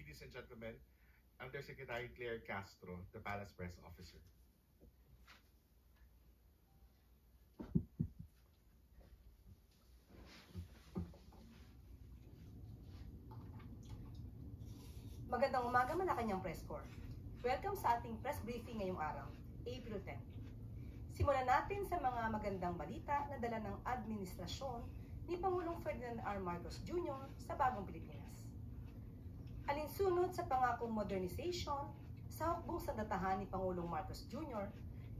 Ladies and gentlemen, Undersecretary Claire Castro, the Palace Press Officer. Magandang umaga Malacanang Press Corps. Welcome sa ating press briefing ngayong araw, April 10. Simulan natin sa mga magandang balita na dala ng administrasyon ni Pangulong Ferdinand R. Marcos Jr. sa bagong Pilipinas. Alinsunod sa pangakong modernization, sa hukbong sandatahan ni Pangulong Marcos Jr.,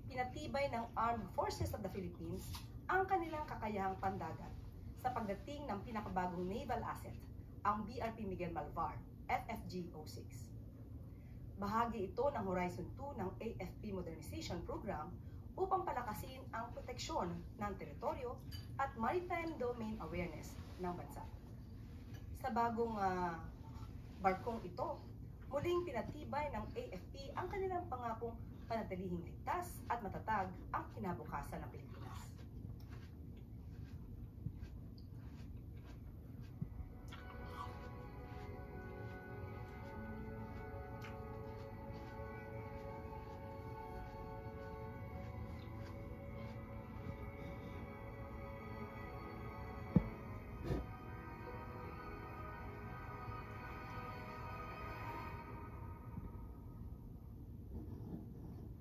pinatibay ng Armed Forces of the Philippines ang kanilang kakayahang pandagat sa pagdating ng pinakabagong naval asset, ang BRP Miguel Malvar, FFG-06. Bahagi ito ng Horizon 2 ng AFP Modernization Program upang palakasin ang proteksyon ng teritoryo at maritime domain awareness ng bansa. Sa bagong barkong ito, muling pinatibay ng AFP ang kanilang pangakong panatilihing ligtas at matatag ang kinabukasan ng Pilipinas.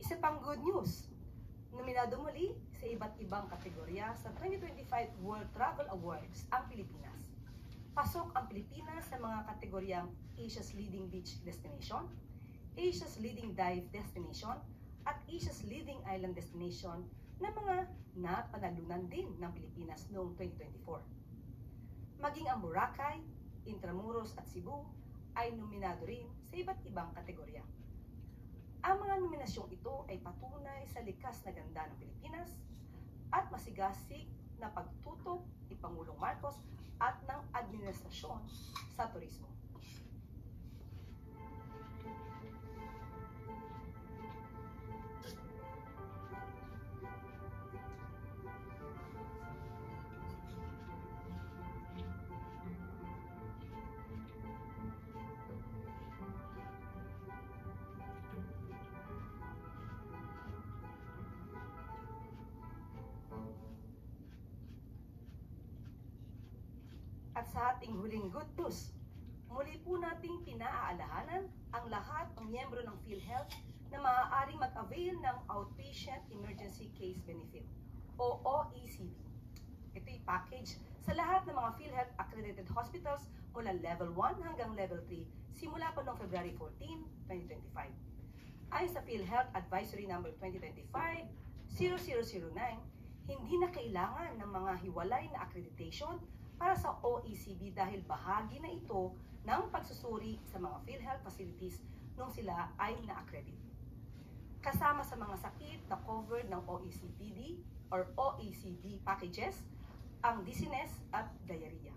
Isa pang good news, nominado muli sa iba't ibang kategorya sa 2025 World Travel Awards ang Pilipinas. Pasok ang Pilipinas sa mga kategoryang Asia's Leading Beach Destination, Asia's Leading Dive Destination, at Asia's Leading Island Destination na mga napanalunan din ng Pilipinas noong 2024. Maging ang Boracay, Intramuros at Cebu ay nominado rin sa iba't ibang kategorya. Ang mga nominasyong ito ay patunay sa likas na ganda ng Pilipinas at masigasig na pagtutok ni Pangulong Marcos at ng administrasyon sa turismo. At sa ating huling good news, muli po nating pinaaalahanan ang lahat ng miyembro ng PhilHealth na maaaring mag-avail ng Outpatient Emergency Case Benefit o OECB. Ito'y package sa lahat ng mga PhilHealth accredited hospitals mula level 1 hanggang level 3 simula pa noong February 14, 2025. Ayon sa PhilHealth Advisory Number 2025-0009, hindi na kailangan ng mga hiwalay na accreditation para sa OECB dahil bahagi na ito ng pagsusuri sa mga PhilHealth facilities nung sila ay na-accredit. Kasama sa mga sakit na covered ng OECD or OECD packages, ang dizziness at diarrhea.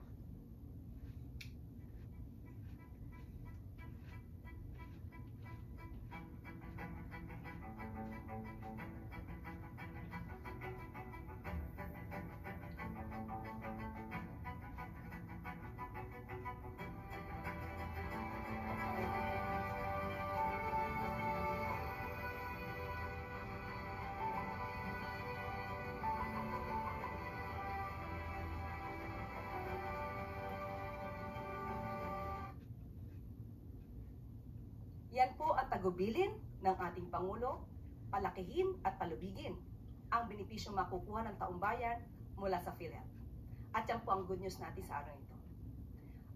Yan po ang tagubilin ng ating Pangulo, palakihin at palubigin ang benepisyong makukuha ng taumbayan mula sa PhilHealth. At yan po ang good news natin sa araw ito.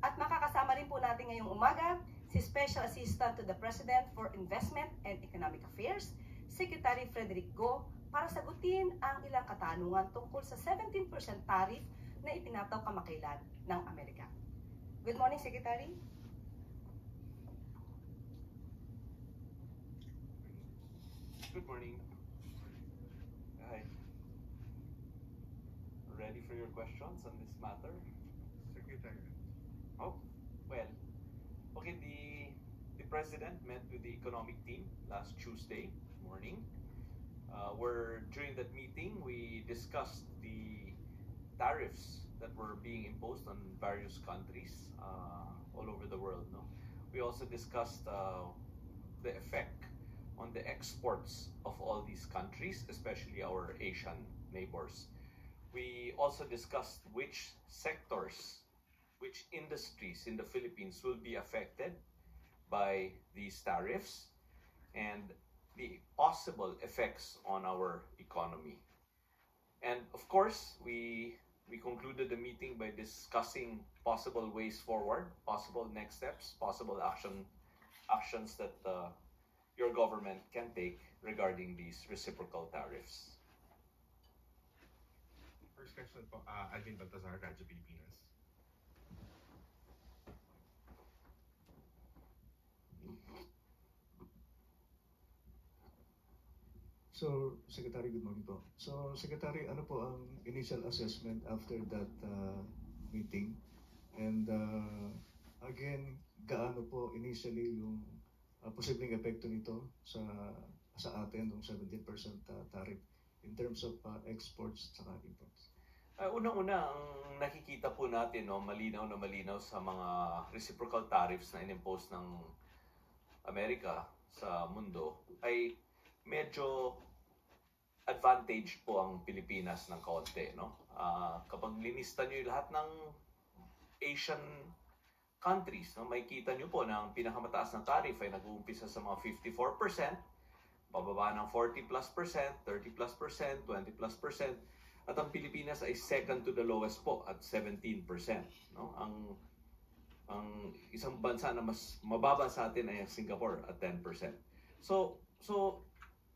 At makakasama rin po natin ngayong umaga si Special Assistant to the President for Investment and Economic Affairs, Secretary Frederick Go, para sagutin ang ilang katanungan tungkol sa 17% tariff na ipinataw kamakailan ng Amerika. Good morning, Secretary. Good morning. Hi. Ready for your questions on this matter? Secretary. Oh, well, okay, the President met with the economic team last Tuesday morning, where during that meeting we discussed the tariffs that were being imposed on various countries all over the world. No? We also discussed the effect on the exports of all these countries, especially our Asian neighbors. We also discussed which sectors, which industries in the Philippines will be affected by these tariffs and the possible effects on our economy. And of course, we concluded the meeting by discussing possible ways forward, possible next steps, possible actions that your government can take regarding these reciprocal tariffs. First question po, Alvin Baltazar, Radyo Pilipinas. So, Secretary, good morning po. So, Secretary, ano po ang initial assessment after that meeting? And again, gaano po initially yung posibleng epekto nito sa atin, yung 17% tariff in terms of exports at saka imports? Unang-una, ang nakikita po natin, no, malinaw na malinaw sa mga reciprocal tariffs na inimpose ng Amerika sa mundo, ay medyo advantage po ang Pilipinas ng kaunti, no? Kapag linista nyo yung lahat ng Asian countries, no, makikita nyo po na ang pinakamataas na tariff ay nag-uumpisa sa mga 54%, bababa ng 40+%, 30+%, 20+%, at ang Pilipinas ay second to the lowest po at 17%. No? Ang isang bansa na mas mababa sa atin ay Singapore at 10%. So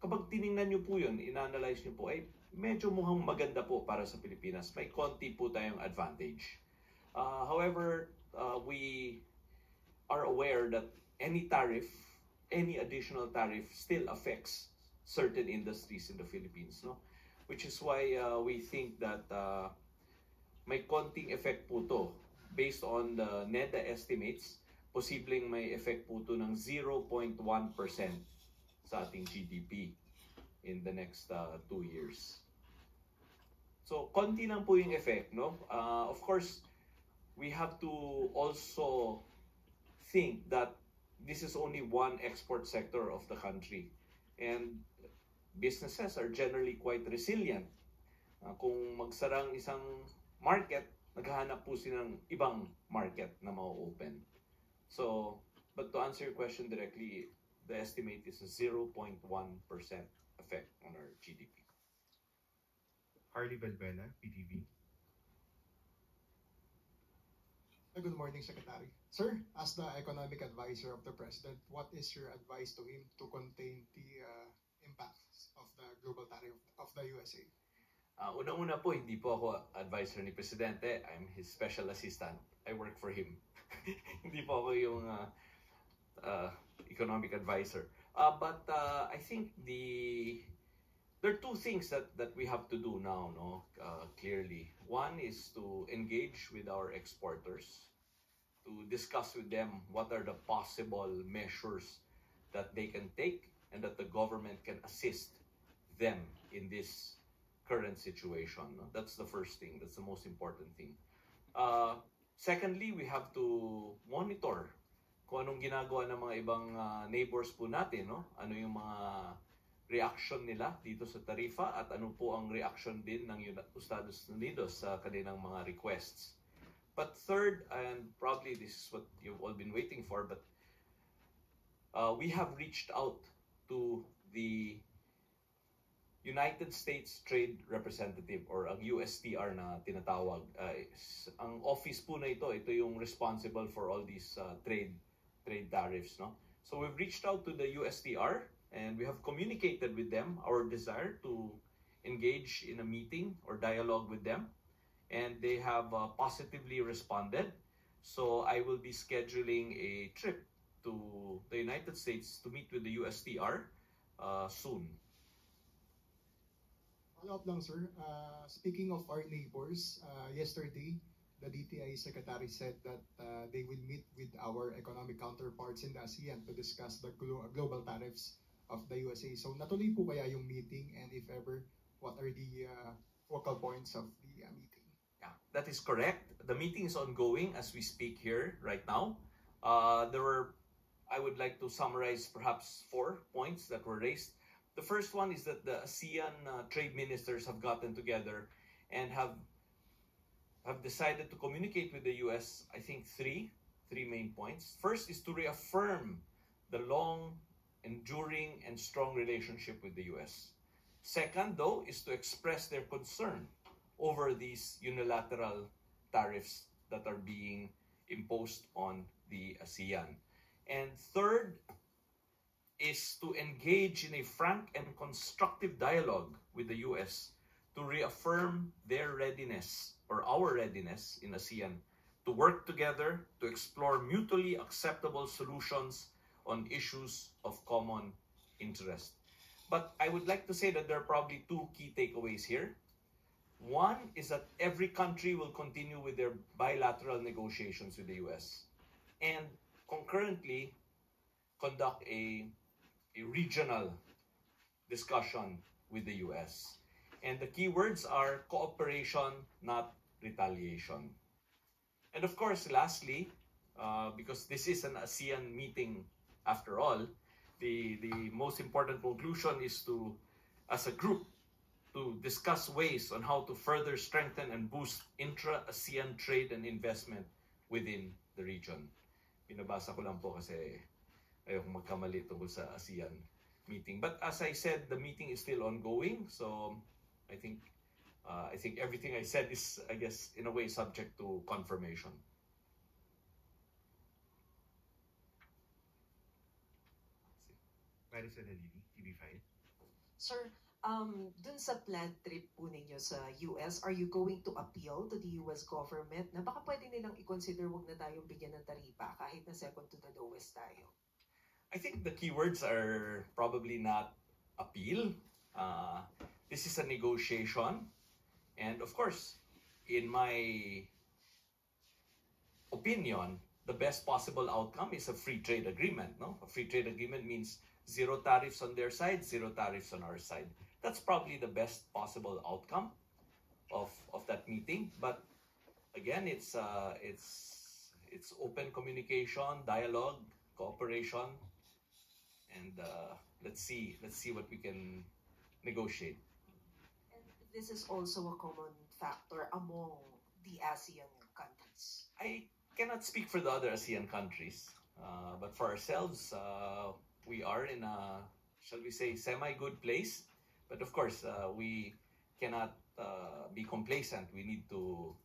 kapag tiningnan nyo po yun, ina-analyze nyo po, ay medyo mukhang maganda po para sa Pilipinas. May konti po tayong advantage. However, we are aware that any tariff, any additional tariff still affects certain industries in the Philippines, no? Which is why we think that may konting effect po to. Based on the NEDA estimates, posibleng may effect po to ng 0.1% sa ating GDP in the next 2 years. So, konti lang po yung effect, no? Of course, we have to also think that this is only one export sector of the country. And businesses are generally quite resilient. Kung magsarang isang market, naghahanap po sila ng ibang market na ma-open. So, but to answer your question directly, the estimate is a 0.1% effect on our GDP. Harley Belbena, PTV. Good morning, Secretary. Sir, as the economic advisor of the President, what is your advice to him to contain the impacts of the global tariff of the USA? Unang-una po, hindi po ako advisor ni Presidente. I'm his special assistant. I work for him. Hindi po ako yung economic advisor. But I think there are two things that we have to do now, no? Clearly. One is to engage with our exporters, to discuss with them what are the possible measures that they can take and that the government can assist them in this current situation. No? That's the first thing. That's the most important thing. Secondly, we have to monitor kung anong ginagawa ng mga ibang neighbors po natin, no? Ano yung mga reaction nila dito sa tarifa at ano po ang reaction din ng Estados Unidos sa kanilang mga requests. But third, and probably this is what you've all been waiting for, but we have reached out to the United States Trade Representative or ang USTR na tinatawag. Ang office po na ito yung responsible for all these trade tariffs, no? So we've reached out to the USTR and we have communicated with them our desire to engage in a meeting or dialogue with them, and they have positively responded. So I will be scheduling a trip to the United States to meet with the USTR soon. Follow-up lang, sir. Speaking of our neighbors, yesterday, the DTI Secretary said that they will meet with our economic counterparts in the ASEAN to discuss the global tariffs of the USA. So natuloy po kaya yung meeting, and if ever, what are the focal points of the meeting? Yeah, that is correct. The meeting is ongoing as we speak here right now. There were I would like to summarize perhaps 4 points that were raised. The first one is that the ASEAN trade ministers have gotten together and have decided to communicate with the US, I think, three main points. First is to reaffirm the long, enduring, and strong relationship with the US. Second, though, is to express their concern over these unilateral tariffs that are being imposed on the ASEAN. And third is to engage in a frank and constructive dialogue with the US to reaffirm their readiness, or our readiness in ASEAN, to work together to explore mutually acceptable solutions on issues of common interest. But I would like to say that there are probably 2 key takeaways here. One is that every country will continue with their bilateral negotiations with the US and concurrently conduct a regional discussion with the US. And the key words are cooperation, not retaliation. And of course, lastly, because this is an ASEAN meeting after all, the most important conclusion is to, as a group, to discuss ways on how to further strengthen and boost intra-ASEAN trade and investment within the region. Binabasa ko lang po kasi ayokong magkamali tungkol sa ASEAN meeting. But as I said, the meeting is still ongoing, so I think everything I said is, I guess, in a way subject to confirmation. Maricel Alili, TV5. Sir, dun sa planned trip po ninyo sa US, are you going to appeal to the US government na baka pwede nilang i-consider wag na tayong bigyan ng taripa kahit na second to the lowest tayo? I think the keywords are probably not appeal. This is a negotiation. And of course, in my opinion, the best possible outcome is a free trade agreement. No? A free trade agreement means 0 tariffs on their side, 0 tariffs on our side. That's probably the best possible outcome of that meeting. But again, it's open communication, dialogue, cooperation, and let's see what we can negotiate. And this is also a common factor among the ASEAN countries. I cannot speak for the other ASEAN countries, but for ourselves, we are in a, shall we say, semi-good place. But of course, we cannot be complacent. We need to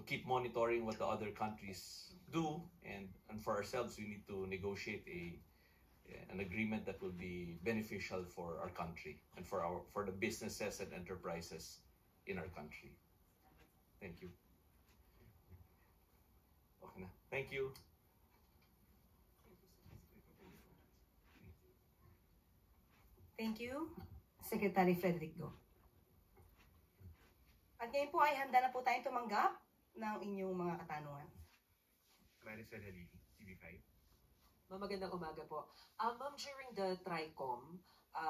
keep monitoring what the other countries do, and for ourselves, we need to negotiate an agreement that will be beneficial for our country and for the businesses and enterprises in our country. Thank you. Okay na. Thank you. Thank you, Secretary Frederick Go. At ngayon po ay handa na po tayong tumanggap ng inyong mga katanungan. Maricel Alili, TV5. Magandang umaga po. Ma'am, during the TRICOM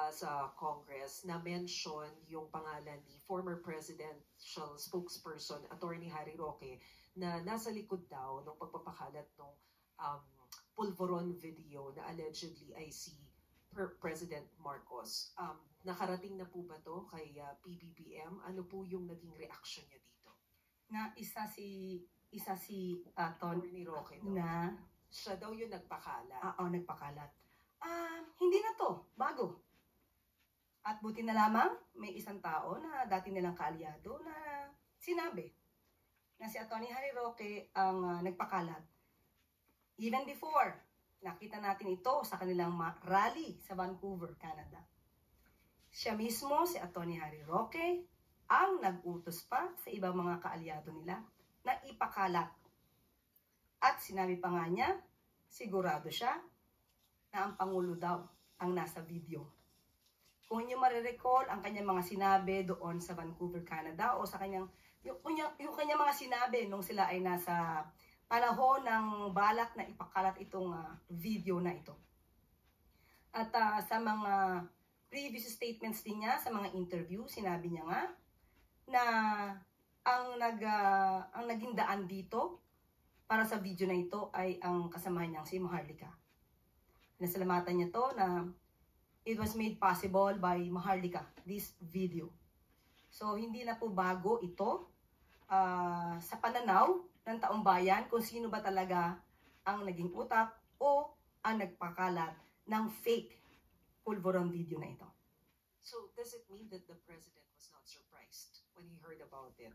sa Congress, na-mention yung pangalan ni former presidential spokesperson, Attorney Harry Roque, na nasa likod daw ng pagpapakalat ng pulveron video na allegedly ay si President Marcos. Nakarating na po ba to kay PBBM? Ano po yung naging reaction niya dito? Na isa si Attorney Roque daw. na Siya daw yung nagpakalat. nagpakalat. Hindi na to, bago. At buti na lamang may isang tao na dati nilang kaalyado na sinabi na si Atty. Harry Roque ang nagpakalat. Even before, nakita natin ito sa kanilang rally sa Vancouver, Canada. Siya mismo, si Atty. Harry Roque, ang nag-utos pa sa ibang mga kaalyado nila na ipakalat. At sinabi pa nga niya, sigurado siya na ang Pangulo daw ang nasa video. Kung inyo marirecall ang kanyang mga sinabi doon sa Vancouver, Canada, o sa kanyang, yung kanyang mga sinabi nung sila ay nasa panahon ng balak na ipakalat itong video na ito. At sa mga previous statements din niya, sa mga interview, sinabi niya nga na ang naging daan dito para sa video na ito ay ang kasamahan niyang si Maharlika. Nasalamatan niya to na it was made possible by Maharlika, this video. So, hindi na po bago ito sa pananaw ng taong bayan kung sino ba talaga ang naging utak o ang nagpakalat ng fake pulveron video na ito. So, does it mean that the president was not surprised when he heard about it?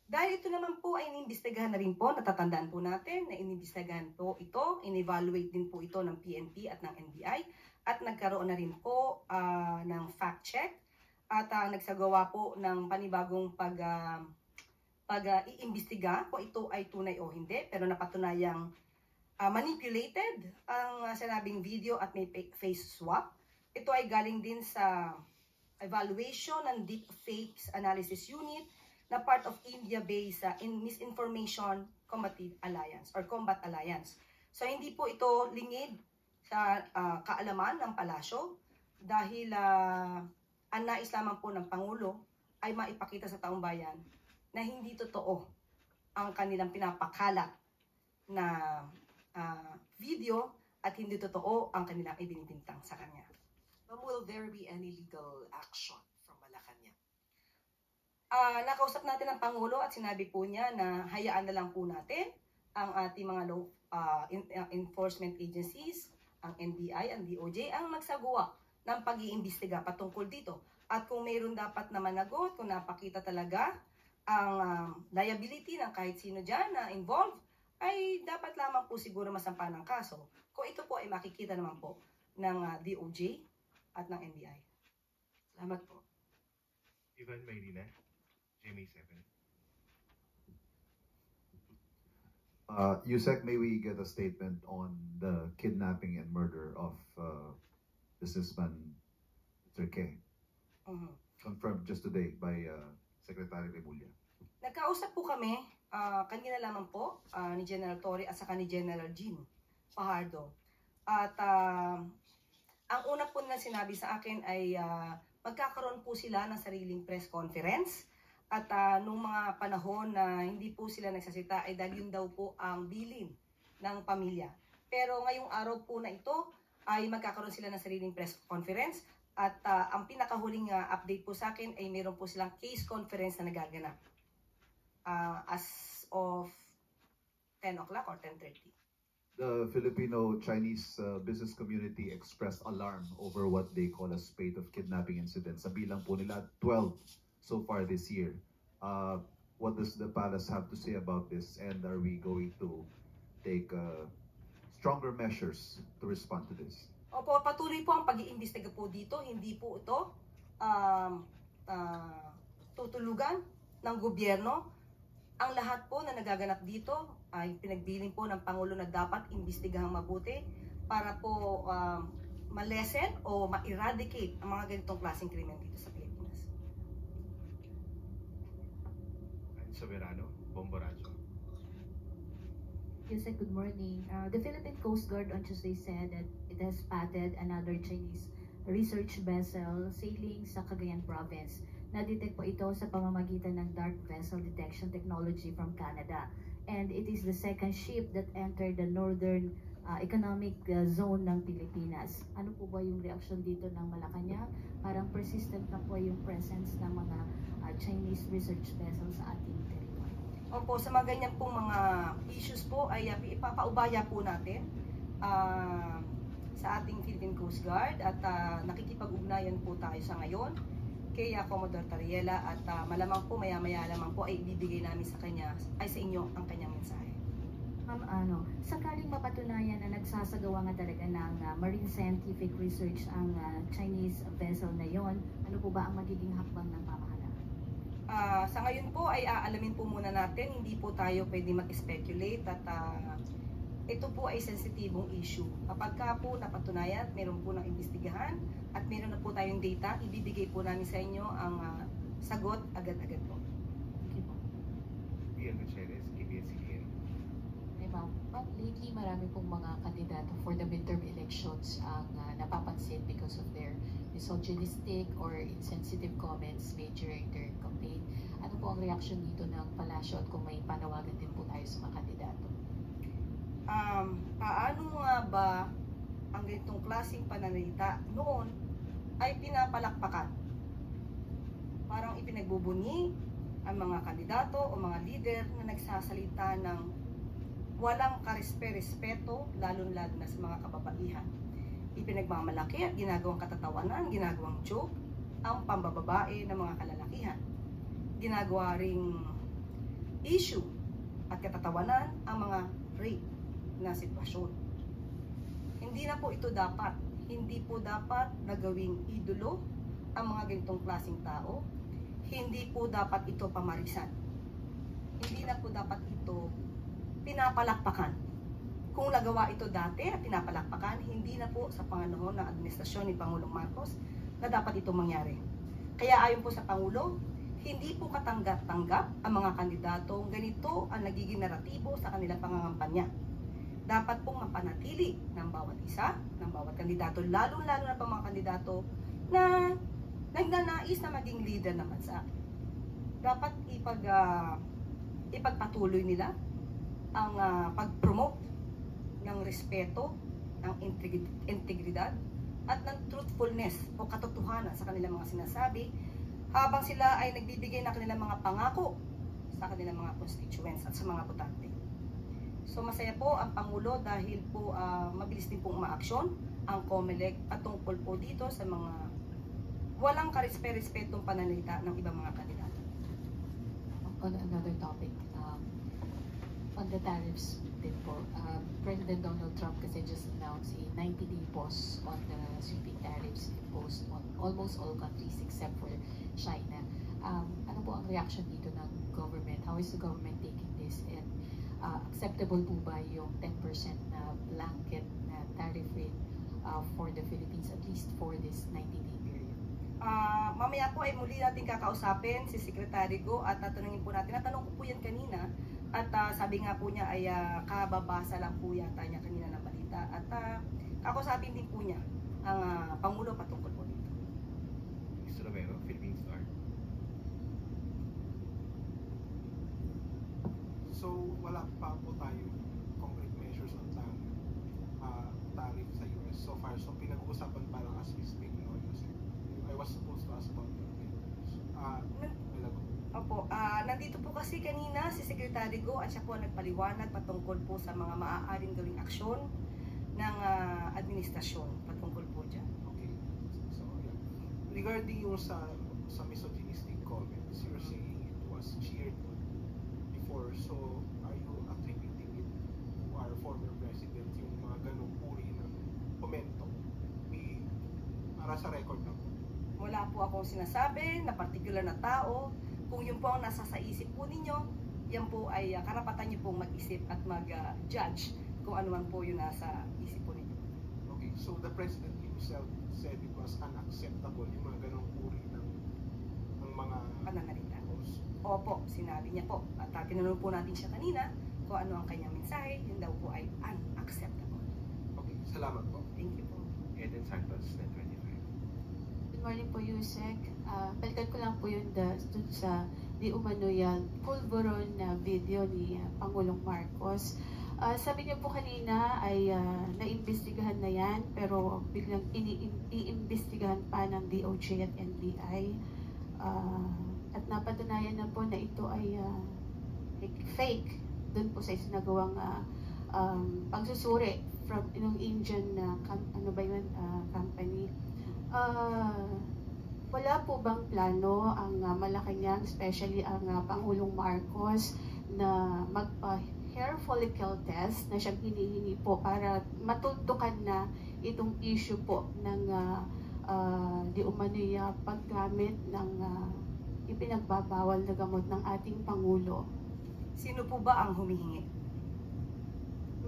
Dahil ito naman po ay inimbestigahan na rin po, natatandaan po natin na inimbestigahan po ito, in-evaluate din po ito ng PNP at ng NBI, at nagkaroon na rin po ng fact check, at nagsagawa po ng panibagong pag-iimbestiga kung ito ay tunay o hindi, pero napatunayang manipulated ang sinabing video at may face swap. Ito ay galing din sa evaluation ng Deep Fakes Analysis Unit na part of India-based Misinformation Combative Alliance or Combat Alliance. So hindi po ito lingid sa kaalaman ng palasyo dahil ang nais lamang po ng Pangulo ay maipakita sa taong bayan na hindi totoo ang kanilang pinapakalat na video at hindi totoo ang kanilang ibinibintang sa kanya. Ma'am, will there be any legal action from Malacanang? Nakausap natin ang Pangulo at sinabi po niya na hayaan na lang po natin ang ating mga law enforcement agencies, ang NBI, ang DOJ, ang magsagawa ng pag-iimbestiga patungkol dito. At kung mayroon dapat na managot, kung napakita talaga ang liability ng kahit sino dyan na involved, ay dapat lamang po siguro masampa ng kaso. Kung ito po ay makikita naman po ng DOJ at ng NBI. Salamat po. Ivan Mayrina, GMA7. Yusek, may we get a statement on the kidnapping and murder of businessman Mr. K? Confirmed just today by Secretary Remulla. Nagkausap po kami, kanina lamang po, ni General Torre at saka ni General Jean Fajardo. At ang una po na sinabi sa akin ay magkakaroon po sila ng sariling press conference. At nung mga panahon na hindi po sila nagsasita ay dahil yun daw po ang bilin ng pamilya. Pero ngayong araw po na ito ay magkakaroon sila ng sariling press conference. At ang pinakahuling update po sa akin ay meron po silang case conference na nagaganap as of 10 o'clock or 10:30. The Filipino-Chinese business community expressed alarm over what they call a spate of kidnapping incidents. Sa bilang po nila, 12 so far this year. What does the palace have to say about this, and are we going to take stronger measures to respond to this? Opo, patuloy po ang pag-iimbestiga po dito. Hindi po ito tutulugan ng gobyerno. Ang lahat po na nagaganap dito ay pinagbiling po ng Pangulo na dapat imbestigahang mabuti para po ma-lessen o ma-eradicate ang mga ganitong klaseng krimen dito sa Pilipinas. Soberano, Bomborazo. Yusek, good morning. The Philippine Coast Guard on Tuesday said that it has spotted another Chinese research vessel sailing sa Cagayan Province. Na-detect po ito sa pamamagitan ng dark vessel detection technology from Canada. And it is the second ship that entered the northern economic zone ng Pilipinas. Ano po ba yung reaction dito ng Malacanang? Parang persistent na po yung presence ng mga Chinese research vessels sa ating territory. Opo, sa mga ganyan pong mga issues po ay ipapaubaya po natin sa ating Philippine Coast Guard at nakikipag-ugnayan po tayo sa ngayon kay Commodore Tariela at malamang po maya-maya lamang po ay ibibigay namin sa kanya ay sa inyo ang kanyang mensahe. Ma'am, sakaling mapatunayan na nagsasagawa nga talaga ng marine scientific research ang Chinese vessel na yon, ano po ba ang magiging hakbang ng pamahalaan? Sa ngayon po ay aalamin po muna natin, hindi po tayo pwede mag-speculate at ito po ay sensitibong issue. Kapag ka po napatunayan, meron po ng imbestigahan at meron na po tayong data, ibibigay po namin sa inyo ang sagot agad-agad po. Thank you po. Ian Gutierrez, ABS-CBN. Ma'am, lately marami pong mga kandidato for the midterm elections ang napapansin because of their misogynistic or insensitive comments made during their campaign. Ano po ang reaction dito ng palasyo at kung may panawagan din po tayo sa mga kandidato? Paano nga ba ang ganitong klaseng pananalita noon ay pinapalakpakan. Parang ipinagbubunyi ang mga kandidato o mga leader na nagsasalita ng walang karespe-respeto, lalo-lalo na sa mga kababaihan. Ipinagmamalaki at ginagawang katatawanan, ginagawang joke ang pambababae ng mga kalalakihan. Ginagawa ring issue at katatawanan ang mga rape na sitwasyon. Hindi na po ito dapat. Hindi po dapat na gawing idolo ang mga ganitong klaseng tao. Hindi po dapat ito pamarisan. Hindi na po dapat ito pinapalakpakan. Kung nagawa ito dati at pinapalakpakan, hindi na po sa panganahon ng administrasyon ni Pangulong Marcos na dapat itong mangyari. Kaya ayon po sa Pangulo, hindi po katanggap-tanggap ang mga kandidatong ganito ang nagiging naratibo sa kanilang pangangampanya. Dapat pong mapanatili ng bawat isa, ng bawat kandidato, lalo-lalo na pang mga kandidato na nagnanais na maging leader ng bansa. Dapat ipagpatuloy nila ang pag-promote ng respeto, ng integridad, at ng truthfulness o katotohanan sa kanilang mga sinasabi habang sila ay nagbibigay ng kanilang mga pangako sa kanilang mga constituents at sa mga botante. So masaya po ang Pangulo dahil po mabilis din pong umaaksyon ang COMELEC patungkol po dito sa mga walang karespe-respetong pananalita ng ibang mga kandidato. On another topic, on the tariffs din po, President Donald Trump kasi just announced a 90-day pause on the sweeping tariffs imposed on almost all countries except for China. Ano po ang reaction dito ng government? How is the government taking this? And acceptable po ba yung 10% na blanket na tariff rate for the Philippines, at least for this 90-day period? Mamaya po ay muli natin kakausapin si Secretary Go at tatanungin po natin. Natanong ko po yan kanina at sabi nga po niya ay kababasa lang po yata niya kanina ng balita at kakausapin din po niya ang Pangulo patungkol po dito. Mr. Romero, Philippine Star. So wala pa po tayo concrete measures on tariff sa US so far. So pinag-uusapan pa lang as we speak. No? I was supposed to ask about that. Opo, nandito po kasi kanina si Secretary Go at siya po nagpaliwanag patungkol po sa mga maaaring gawing aksyon ng administrasyon patungkol po dyan. Okay. So, yeah. Regarding yung sa misogynistic comments, you're saying it was cheered before. So, are you attributing it to our former president, yung mga ganong uri ng komento? Para sa record na po. Wala po akong sinasabi na particular na tao. Kung yun po ang nasa sa isip po ninyo, yan po ay karapatan nyo pong mag-isip at mag-judge kung ano man po yung nasa isip po ninyo. Okay, so the president himself said it was unacceptable yung mga ganong uri ng mga pananalita. Opo, sinabi niya po. At tinanong po natin siya kanina kung ano ang kanyang mensahe, yun daw po ay unacceptable. Okay, salamat po. Thank you po. Eden Santos, Net 25. Good morning po, Yusek. Balikan ko lang po yung sa di umano yan pulveron na video ni Pangulong Marcos. Sabi niyo po kanina ay naimbestigahan na yan pero biglang iimbestigahan pa ng DOJ at NBI. At napatunayan na po na ito ay fake dun po sa isinagawang pagsusuri from inong Indian company. Wala po bang plano ang Malacanang, especially ang Pangulong Marcos, na magpa-hair follicle test na siyang hinihingi po para matultukan na itong issue po ng di umano'y paggamit ng ipinagbabawal na gamot ng ating Pangulo? Sino po ba ang humihingi?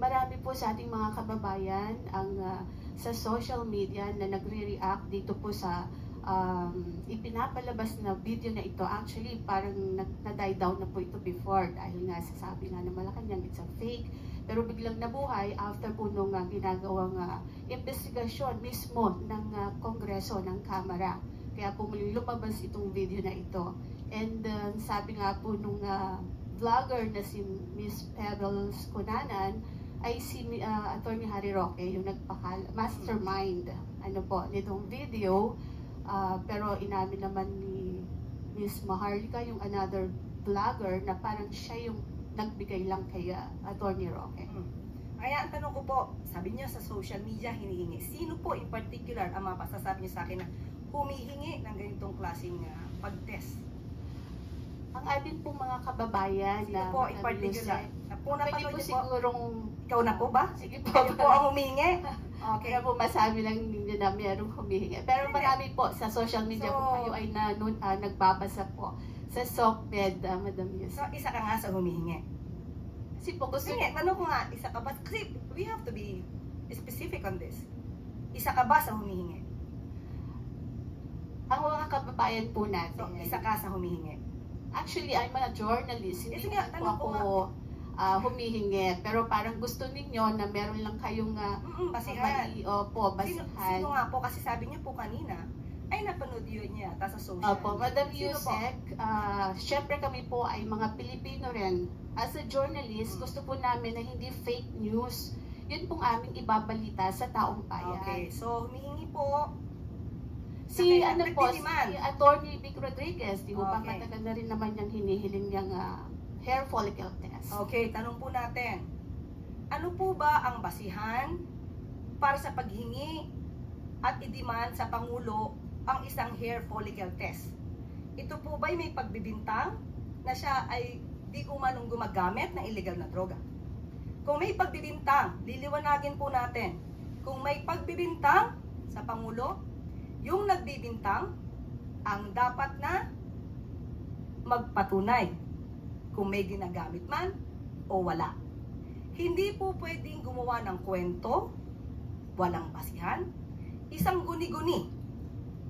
Marami po sa ating mga kababayan ang sa social media na nagre-react dito po sa ipinapalabas na video na ito. Actually, parang na-die down na po ito before dahil nga sasabi nga na Malacanang it's a fake. Pero biglang nabuhay after po nung ginagawang investigasyon mismo ng Kongreso, ng Kamara. Kaya po muling lumabas itong video na ito. And sabi nga po nung vlogger na si Miss Pebbles Cunanan, ay si Attorney Harry Roque, yung mastermind nitong video. Pero inamin naman ni Miss Maharlika, yung another vlogger, na parang siya yung nagbigay lang kay Attorney Roque. Kaya ang tanong ko po, sabi niyo sa social media hinihingi. Sino po in particular ang mga pasasabi niyo sa akin na humihingi ng ganitong klaseng pag-test? Ang atin po mga kababayan Sino po in particular? Pwede po sigurong... Ikaw na po ba? Sige po. Kayo po ang humingi? Okay. Kaya po masabi lang ninyo na mayroong humihingi. Pero marami po sa social media po kayo ay nagbabasa po sa SOCMED, Madam Yus. So, isa ka nga sa humihingi. Kasi po gusto Sige, tanong ko nga, isa ka ba? Kasi we have to be specific on this. Isa ka ba sa humihingi? Ang mga kababayan po natin. So, isa ka sa humihingi. Actually, I'm a journalist. Hindi Sige, po ako humihingi. Pero parang gusto ninyo na meron lang kayong basihan. Basihan. Sino nga po? Kasi sabi niyo po kanina, ay napanood yun niya sa social. Opo, Madam Yusek, syempre kami po ay mga Pilipino rin. As a journalist, gusto po namin na hindi fake news. Yun pong aming ibabalita sa taong bayan. Okay, so humihingi po si Attorney Vic Rodriguez, di ba Okay. matagal na rin naman yung hinihiling niyang hair follicle test. Okay, tanong po natin. Ano po ba ang basihan para sa paghingi at i-demand sa Pangulo ang isang hair follicle test? Ito po ba'y may pagbibintang na siya ay di umanong gumagamit ng illegal na droga? Kung may pagbibintang, liliwanagin po natin. Kung may pagbibintang sa Pangulo, yung nagbibintang ang dapat na magpatunay kung may ginagamit man o wala. Hindi po pwedeng gumawa ng kwento, walang basihan, isang guni-guni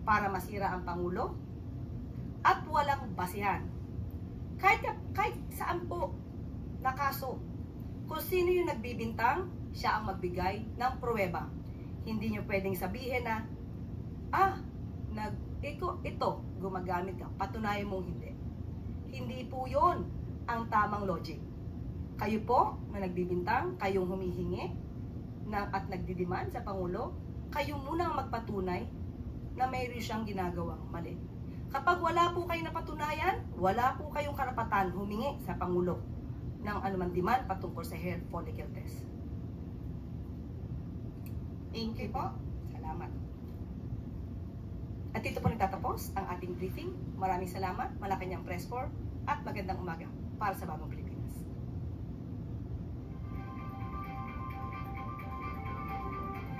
para masira ang Pangulo, at walang basihan. Kahit saan po na kaso, kung sino yung nagbibintang, siya ang magbigay ng pruweba. Hindi nyo pwedeng sabihin na, ito, gumagamit ka, patunayan mong hindi. Hindi po yon ang tamang logic. Kayo po na nagbibintang, kayong humihingi at nagdidiman sa Pangulo, kayo muna ang magpatunay na mayroon siyang ginagawang mali. Kapag wala po kayong napatunayan, wala po kayong karapatan humingi sa Pangulo ng anuman demand patungkol sa hair follicle test. Thank you po. Salamat. At dito po nagtatapos ang ating briefing. Maraming salamat, Malacanang Press Corps, at magandang umaga para sa bagong briefing.